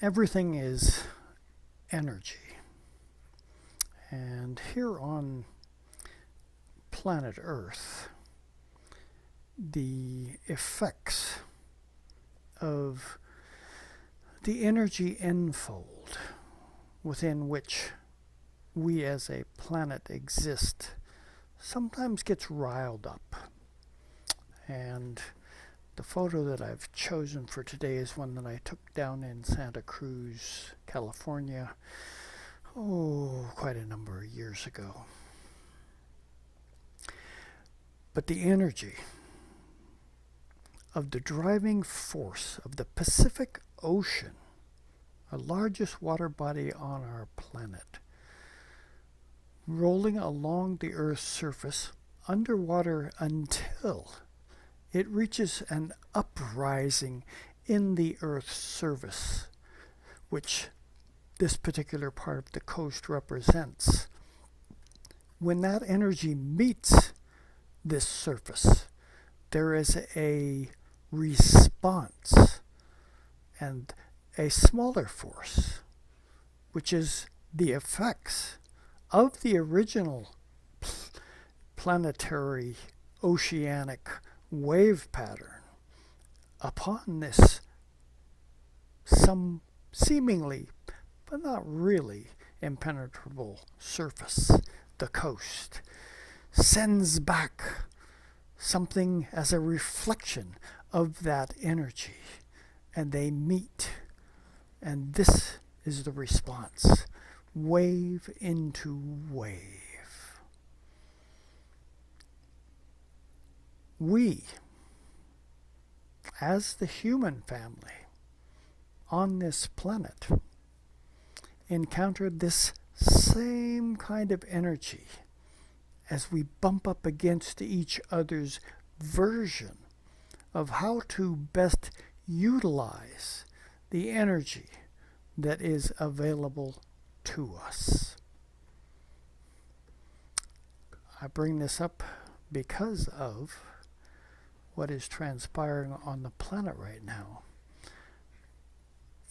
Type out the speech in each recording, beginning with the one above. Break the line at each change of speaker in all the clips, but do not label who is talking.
Everything is energy. And here on planet Earth, the effects of the energy enfold within which we as a planet exist sometimes gets riled up. And the photo that I've chosen for today is one that I took down in Santa Cruz, California, quite a number of years ago. But the energy of the driving force of the Pacific Ocean, the largest water body on our planet, rolling along the Earth's surface underwater until it reaches an uprising in the Earth's surface, which this particular part of the coast represents. When that energy meets this surface, there is a response and a smaller force, which is the effects of the original planetary oceanic wave pattern upon this some seemingly but not really impenetrable surface. The coast sends back something as a reflection of that energy, and they meet, and this is the response: wave into wave. We, as the human family on this planet, encountered this same kind of energy as we bump up against each other's version of how to best utilize the energy that is available to us. I bring this up because of what is transpiring on the planet right now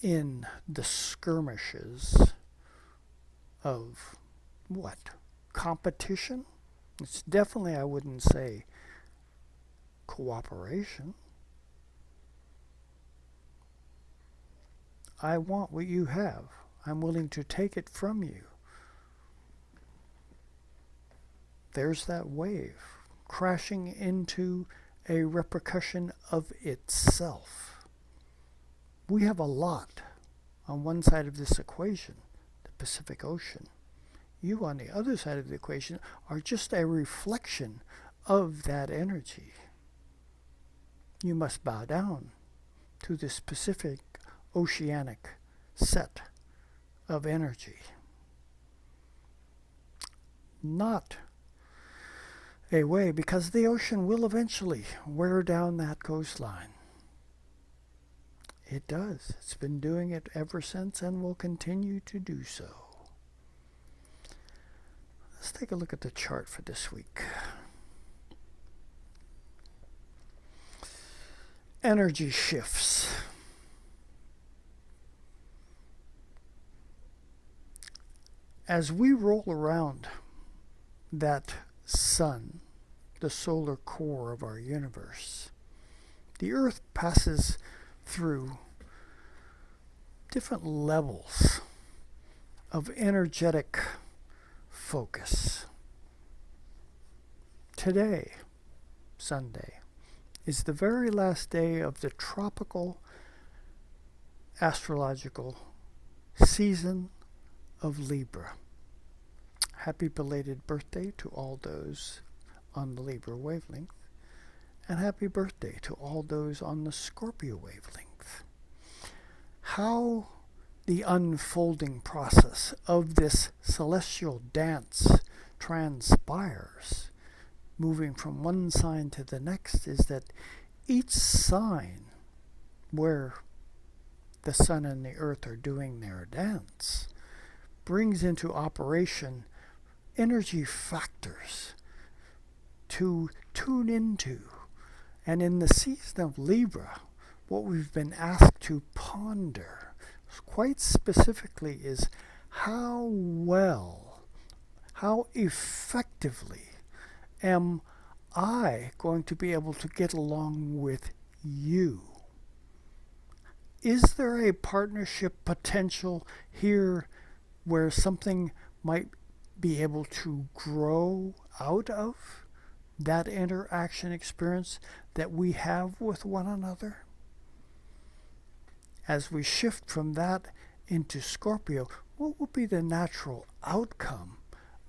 in the skirmishes of what? Competition? It's definitely, I wouldn't say, cooperation. I want what you have. I'm willing to take it from you. There's that wave crashing into a repercussion of itself. We have a lot on one side of this equation, the Pacific Ocean. You on the other side of the equation are just a reflection of that energy. You must bow down to this Pacific oceanic set of energy. Not a way, because the ocean will eventually wear down that coastline. It does. It's been doing it ever since and will continue to do so. Let's take a look at the chart for this week. Energy shifts. As we roll around that sun, the solar core of our universe, the Earth passes through different levels of energetic focus. Today, Sunday, is the very last day of the tropical astrological season of Libra. Happy belated birthday to all those on the Libra wavelength, and happy birthday to all those on the Scorpio wavelength. How the unfolding process of this celestial dance transpires, moving from one sign to the next, is that each sign where the sun and the earth are doing their dance brings into operation energy factors to tune into. And in the season of Libra, what we've been asked to ponder quite specifically is how well, how effectively am I going to be able to get along with you? Is there a partnership potential here where something might be able to grow out of that interaction experience that we have with one another? As we shift from that into Scorpio, what will be the natural outcome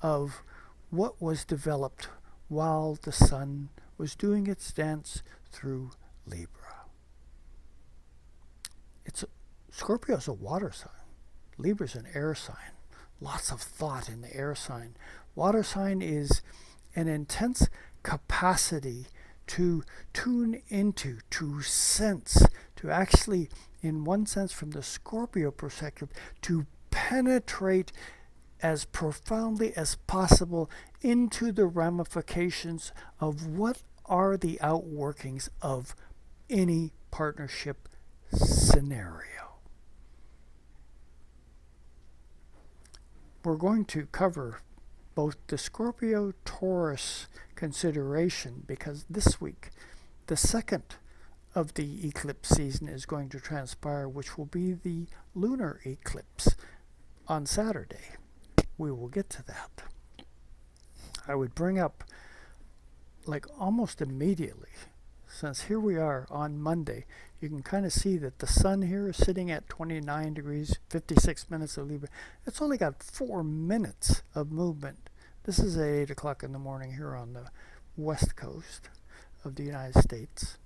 of what was developed while the sun was doing its dance through Libra? Scorpio is a water sign. Libra is an air sign. Lots of thought in the air sign. Water sign is an intense capacity to tune into, to sense, to actually, in one sense, from the Scorpio perspective, to penetrate as profoundly as possible into the ramifications of what are the outworkings of any partnership scenario. We're going to cover both the Scorpio-Taurus consideration because this week, the second of the eclipse season is going to transpire, which will be the lunar eclipse on Saturday. We will get to that. I would bring up, like almost immediately, since here we are on Monday, you can kind of see that the sun here is sitting at 29 degrees, 56 minutes of Libra. It's only got 4 minutes of movement. This is at 8 o'clock in the morning here on the west coast of the United States.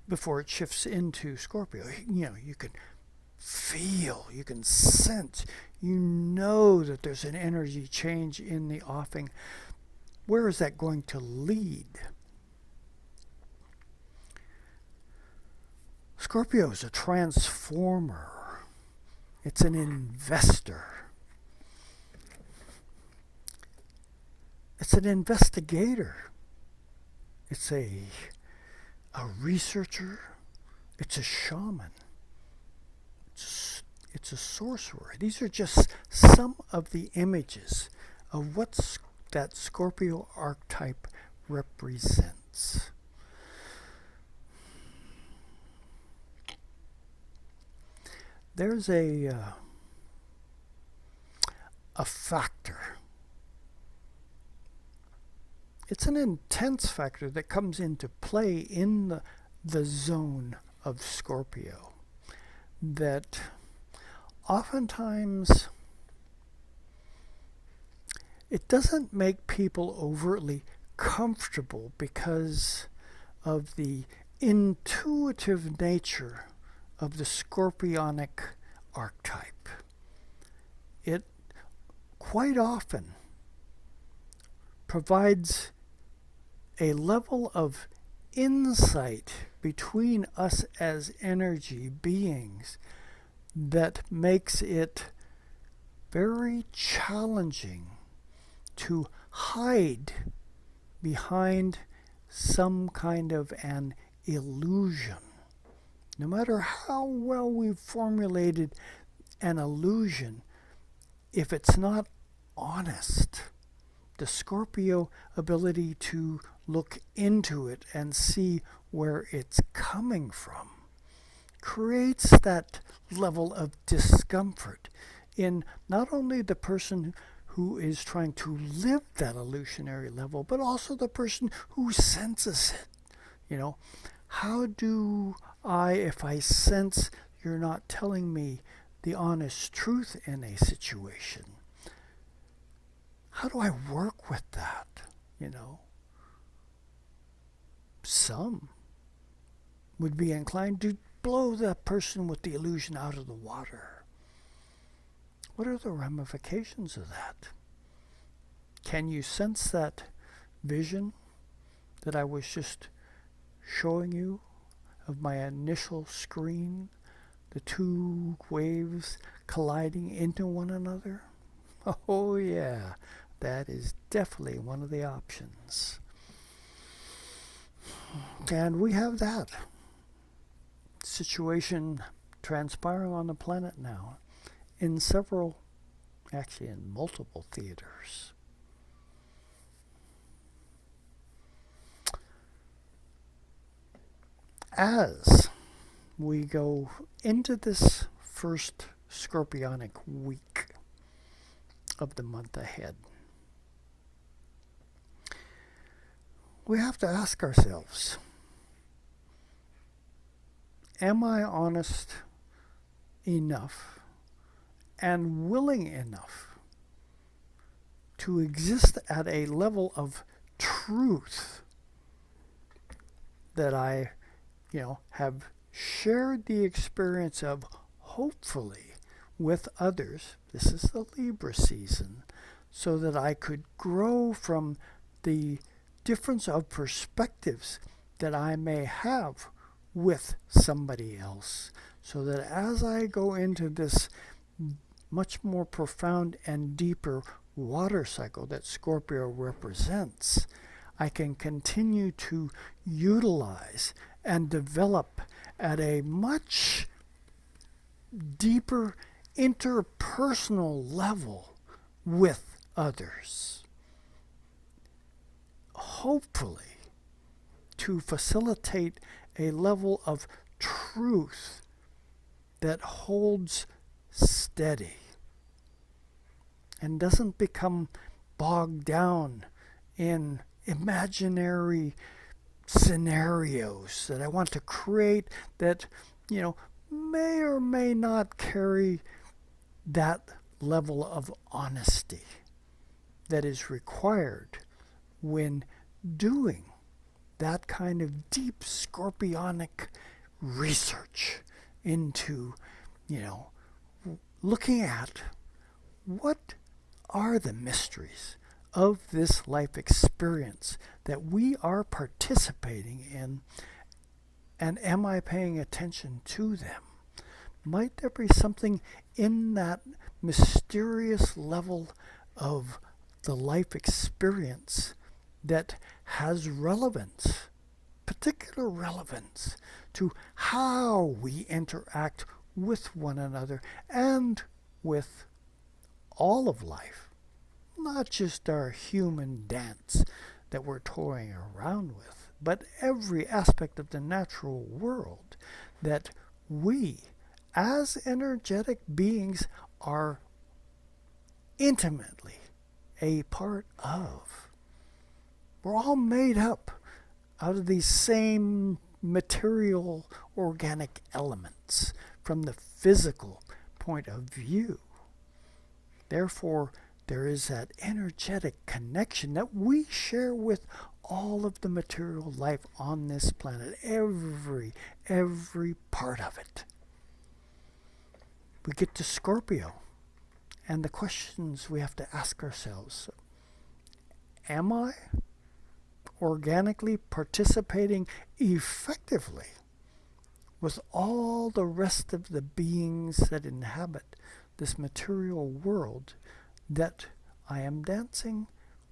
Before it shifts into Scorpio, you can feel, you can sense, you know that there's an energy change in the offing. Where is that going to lead? Scorpio is a transformer. It's an investor. It's an investigator. It's a researcher. It's a shaman. It's a sorcerer. These are just some of the images of what that Scorpio archetype represents. There's a factor. It's an intense factor that comes into play in the zone of Scorpio that oftentimes it doesn't make people overtly comfortable because of the intuitive nature of the scorpionic archetype. It quite often provides a level of insight between us as energy beings that makes it very challenging to hide behind some kind of an illusion. No matter how well we've formulated an illusion, if it's not honest, the Scorpio ability to look into it and see where it's coming from creates that level of discomfort in not only the person who is trying to live that illusionary level, but also the person who senses it. How do I, if I sense you're not telling me the honest truth in a situation, how do I work with that? Some would be inclined to blow that person with the illusion out of the water. What are the ramifications of that? Can you sense that vision that I was just showing you of my initial screen, the two waves colliding into one another? Oh yeah, that is definitely one of the options. And we have that situation transpiring on the planet now in actually in multiple theaters. As we go into this first Scorpionic week of the month ahead, we have to ask ourselves, am I honest enough and willing enough to exist at a level of truth that I, have shared the experience of, hopefully, with others? This is the Libra season, so that I could grow from the difference of perspectives that I may have with somebody else, so that as I go into this much more profound and deeper water cycle that Scorpio represents, I can continue to utilize and develop at a much deeper interpersonal level with others. Hopefully, to facilitate a level of truth that holds steady and doesn't become bogged down in imaginary scenarios that I want to create that, may or may not carry that level of honesty that is required when doing that kind of deep scorpionic research into, looking at what are the mysteries of this life experience that we are participating in, and am I paying attention to them? Might there be something in that mysterious level of the life experience that has relevance, particular relevance, to how we interact with one another and with all of life? Not just our human dance that we're toying around with, but every aspect of the natural world that we, as energetic beings, are intimately a part of. We're all made up out of these same material organic elements from the physical point of view. Therefore, there is that energetic connection that we share with all of the material life on this planet, every part of it. We get to Scorpio, and the questions we have to ask ourselves: am I organically participating effectively with all the rest of the beings that inhabit this material world that I am dancing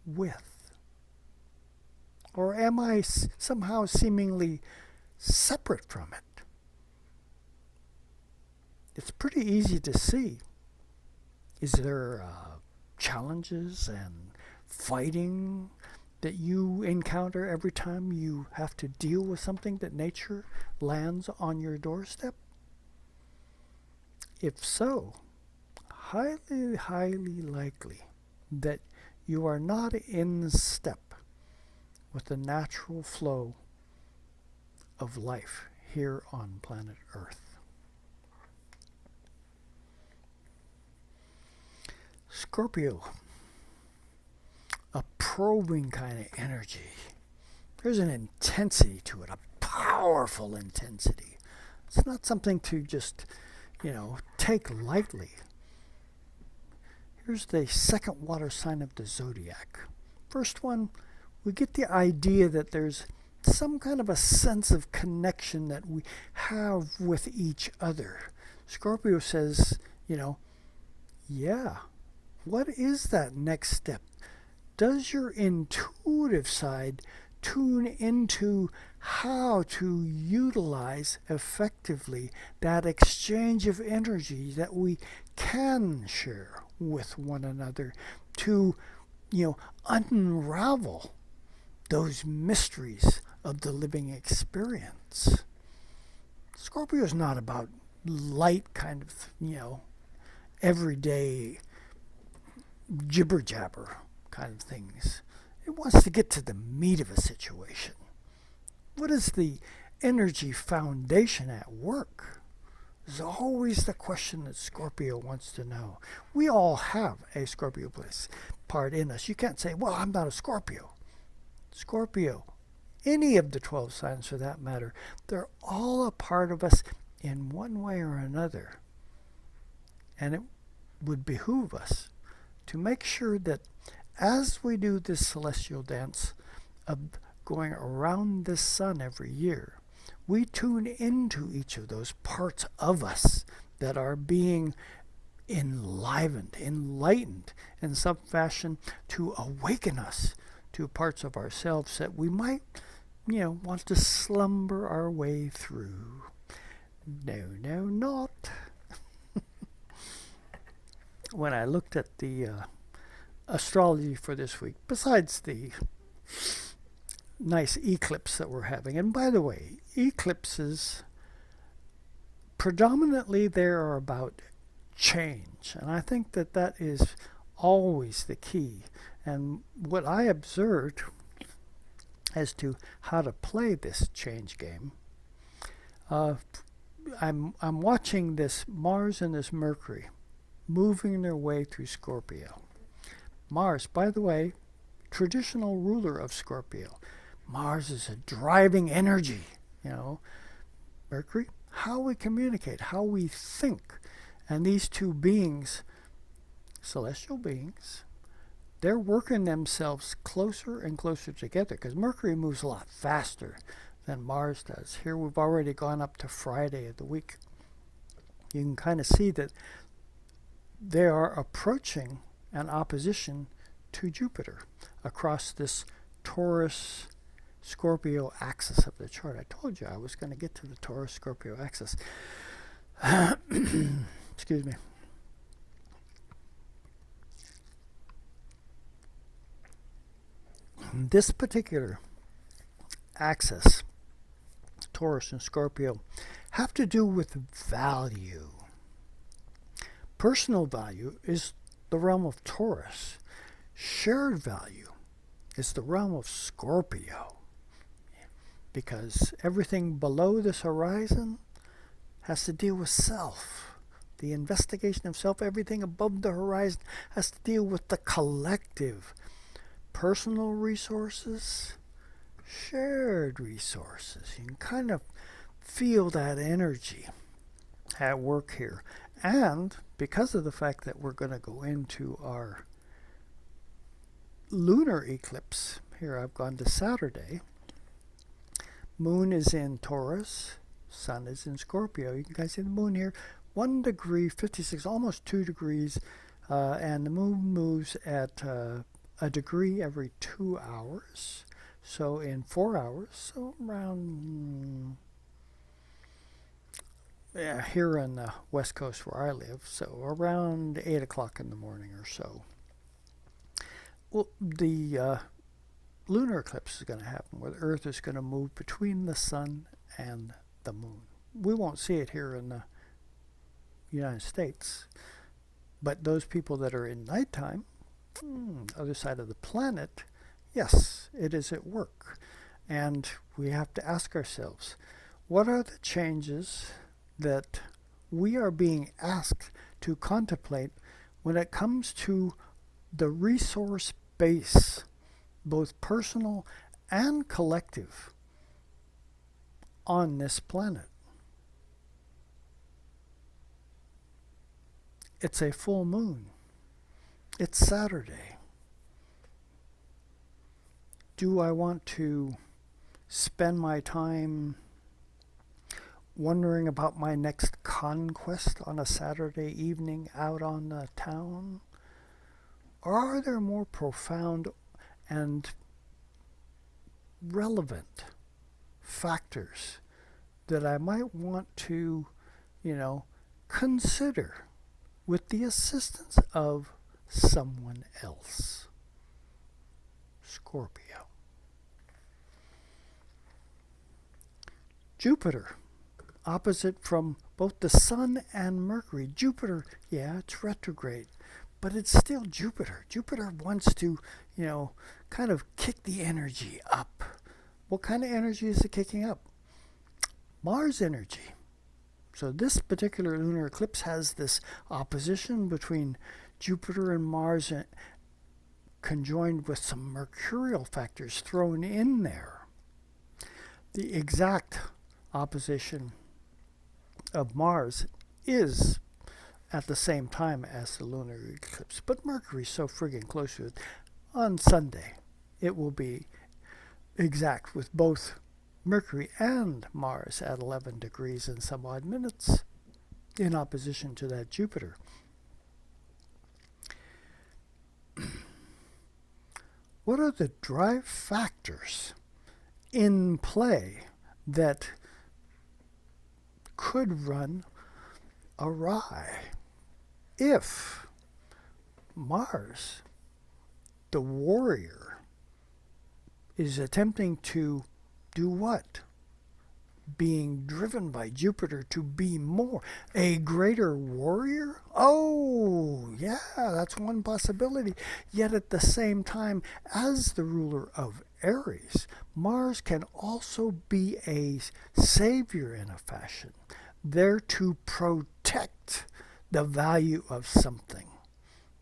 with? Or am I somehow seemingly separate from it? It's pretty easy to see. Is there challenges and fighting that you encounter every time you have to deal with something that nature lands on your doorstep? If so, highly likely that you are not in step with the natural flow of life here on planet Earth. Scorpio, a probing kind of energy. There's an intensity to it, a powerful intensity. It's not something to just, take lightly. Here's the second water sign of the zodiac. First one, we get the idea that there's some kind of a sense of connection that we have with each other. Scorpio says, what is that next step? Does your intuitive side tune into how to utilize effectively that exchange of energy that we can share with one another to, unravel those mysteries of the living experience. Scorpio is not about light kind of, everyday jibber jabber kind of things. It wants to get to the meat of a situation. What is the energy foundation at work? Is always the question that Scorpio wants to know. We all have a Scorpio part in us. You can't say, well, I'm not a Scorpio. Scorpio, any of the 12 signs for that matter, they're all a part of us in one way or another. And it would behoove us to make sure that as we do this celestial dance of going around the sun every year, we tune into each of those parts of us that are being enlightened in some fashion to awaken us to parts of ourselves that we might, want to slumber our way through. No, not. When I looked at the astrology for this week, besides the nice eclipse that we're having, and by the way, eclipses predominantly they are about change, and I think that that is always the key. And what I observed as to how to play this change game, I'm watching this Mars and this Mercury moving their way through Scorpio. Mars, by the way, traditional ruler of Scorpio. Mars is a driving energy, Mercury, how we communicate, how we think. And these two beings, celestial beings, they're working themselves closer and closer together because Mercury moves a lot faster than Mars does. Here we've already gone up to Friday of the week. You can kind of see that they are approaching an opposition to Jupiter across this Taurus Scorpio axis of the chart. I told you I was going to get to the Taurus Scorpio axis. Excuse me. This particular axis, Taurus and Scorpio, have to do with value. Personal value is the realm of Taurus. Shared value is the realm of Scorpio. Because everything below this horizon has to deal with self. The investigation of self, everything above the horizon has to deal with the collective. Personal resources, shared resources. You can kind of feel that energy at work here. And because of the fact that we're going to go into our lunar eclipse, here I've gone to Saturday, moon is in Taurus, sun is in Scorpio. You can guys see the moon here, 1 degree, 56, almost 2 degrees, and the moon moves at a degree every 2 hours. So in 4 hours, so around here on the west coast where I live, so around 8 o'clock in the morning or so. Well, the lunar eclipse is going to happen where the Earth is going to move between the sun and the moon. We won't see it here in the United States, but those people that are in nighttime, other side of the planet, yes, it is at work. And we have to ask ourselves, what are the changes that we are being asked to contemplate when it comes to the resource base, both personal and collective, on this planet? It's a full moon. It's Saturday. Do I want to spend my time wondering about my next conquest on a Saturday evening out on the town? Or are there more profound and relevant factors that I might want to, consider with the assistance of someone else. Scorpio. Jupiter, opposite from both the Sun and Mercury. Jupiter, yeah, it's retrograde, but it's still Jupiter. Jupiter wants to, kind of kick the energy up. What kind of energy is it kicking up? Mars energy. So this particular lunar eclipse has this opposition between Jupiter and Mars conjoined with some mercurial factors thrown in there. The exact opposition of Mars is at the same time as the lunar eclipse, but Mercury's so friggin' close to it. On Sunday, it will be exact with both Mercury and Mars at 11 degrees and some odd minutes in opposition to that Jupiter. What are the drive factors in play that could run awry if Mars, the warrior, is attempting to do what? Being driven by Jupiter to be more, a greater warrior? Oh, yeah, that's one possibility. Yet at the same time, as the ruler of Aries, Mars can also be a savior in a fashion, there to protect the value of something.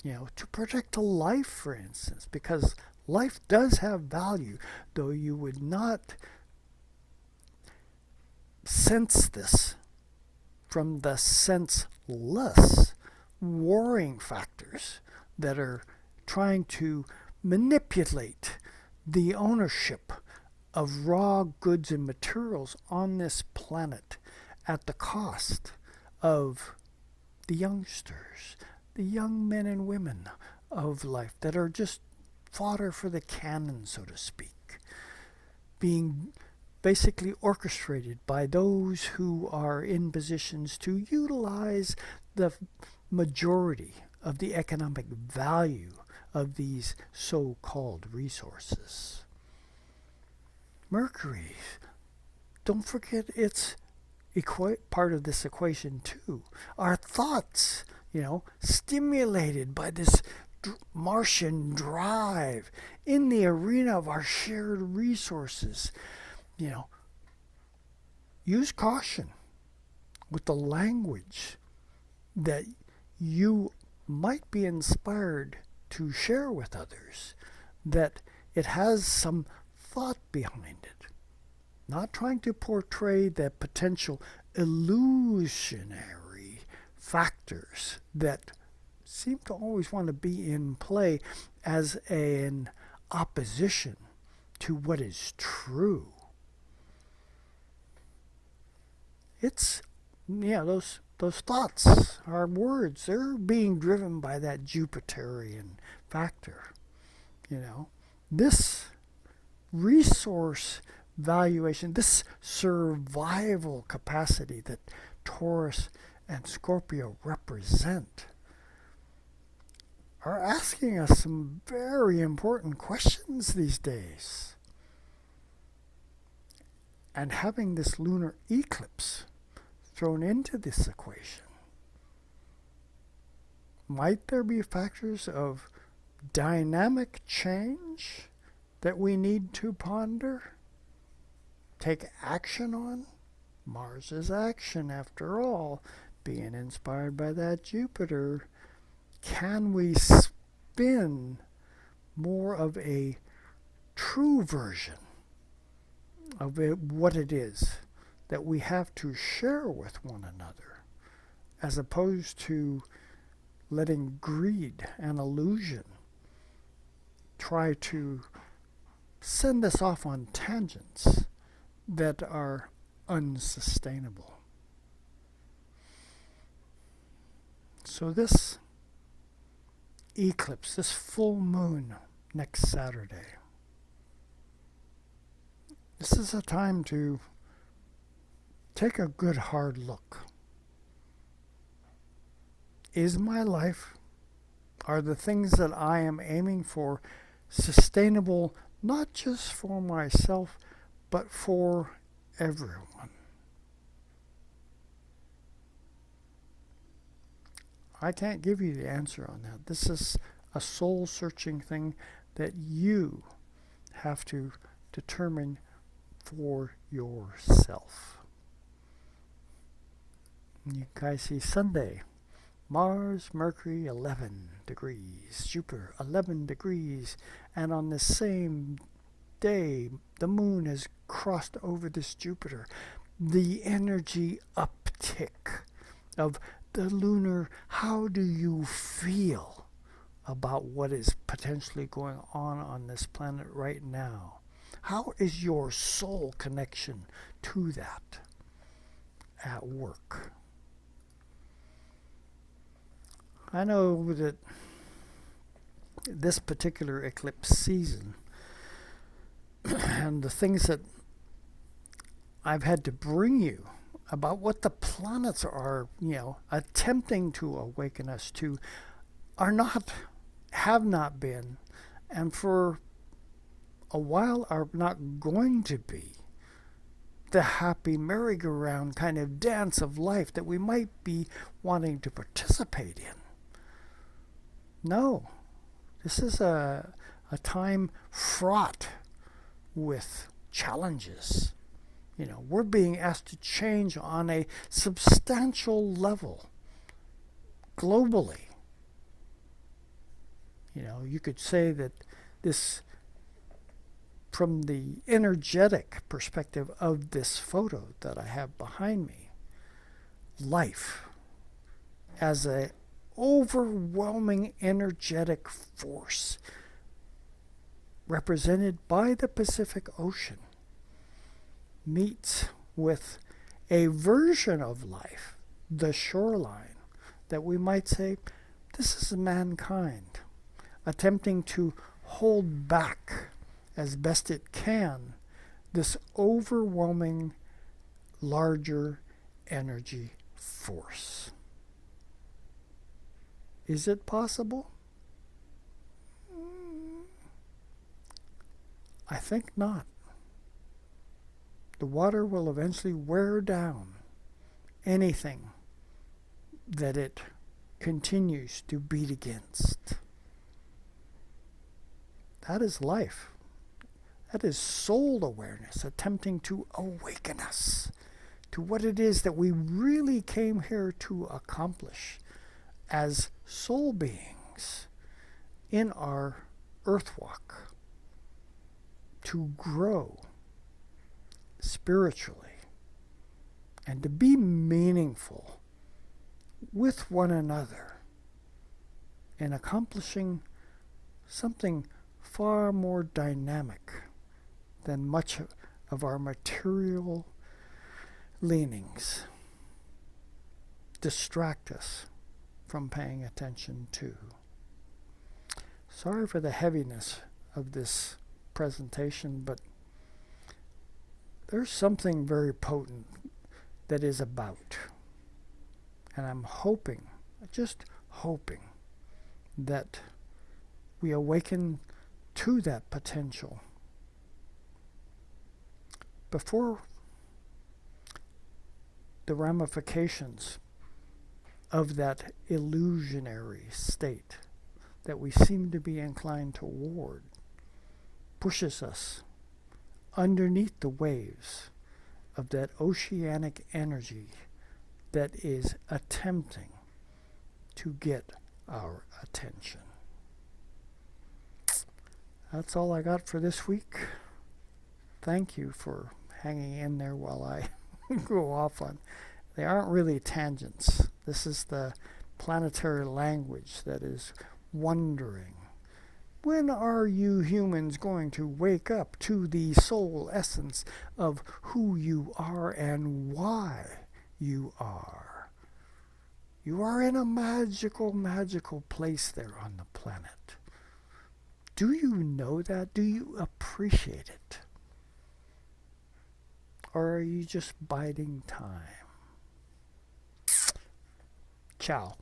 To protect a life, for instance, because life does have value, though you would not sense this from the senseless warring factors that are trying to manipulate the ownership of raw goods and materials on this planet at the cost of the youngsters, the young men and women of life that are just fodder for the cannon, so to speak, being basically orchestrated by those who are in positions to utilize the majority of the economic value of these so-called resources. Mercury, don't forget it's part of this equation too. Our thoughts, stimulated by this Martian drive in the arena of our shared resources. Use caution with the language that you might be inspired to share with others, that it has some thought behind it. Not trying to portray the potential illusionary factors that seem to always want to be in play as an opposition to what is true. It's, those thoughts, our words, they're being driven by that Jupiterian factor. This resource valuation, this survival capacity that Taurus and Scorpio represent, are asking us some very important questions these days. And having this lunar eclipse thrown into this equation, might there be factors of dynamic change that we need to ponder, take action on? Mars is action, after all, being inspired by that Jupiter. Can we spin more of a true version of what it is that we have to share with one another, as opposed to letting greed and illusion try to send us off on tangents that are unsustainable? So this eclipse, this full moon next Saturday, This is a time to take a good hard look. Is my life, are the things that I am aiming for sustainable, not just for myself, but for everyone? I can't give you the answer on that. This is a soul searching thing that you have to determine for yourself. You guys see Sunday, Mars, Mercury 11 degrees, Jupiter 11 degrees, and on the same day the moon has crossed over this Jupiter. The energy uptick of the lunar, how do you feel about what is potentially going on this planet right now? How is your soul connection to that at work? I know that this particular eclipse season and the things that I've had to bring you about what the planets are, attempting to awaken us to, are not, have not been, and for a while are not going to be the happy merry-go-round kind of dance of life that we might be wanting to participate in. No, this is a time fraught with challenges. We're being asked to change on a substantial level globally. You could say that this, from the energetic perspective of this photo that I have behind me, life as a overwhelming energetic force represented by the Pacific Ocean meets with a version of life, the shoreline, that we might say, this is mankind attempting to hold back as best it can this overwhelming larger energy force. Is it possible? I think not. The water will eventually wear down anything that it continues to beat against. That is life. That is soul awareness attempting to awaken us to what it is that we really came here to accomplish as soul beings in our earth walk, to grow spiritually and to be meaningful with one another in accomplishing something far more dynamic than much of our material leanings distract us from paying attention to. Sorry for the heaviness of this presentation, but there's something very potent that is about. And I'm hoping, just hoping, that we awaken to that potential before the ramifications of that illusionary state that we seem to be inclined toward pushes us underneath the waves of that oceanic energy that is attempting to get our attention. That's all I got for this week. Thank you for hanging in there while I go off on. They aren't really tangents. This is the planetary language that is wondering, when are you humans going to wake up to the soul essence of who you are and why you are? You are in a magical, magical place there on the planet. Do you know that? Do you appreciate it? or are you just biding time? Ciao.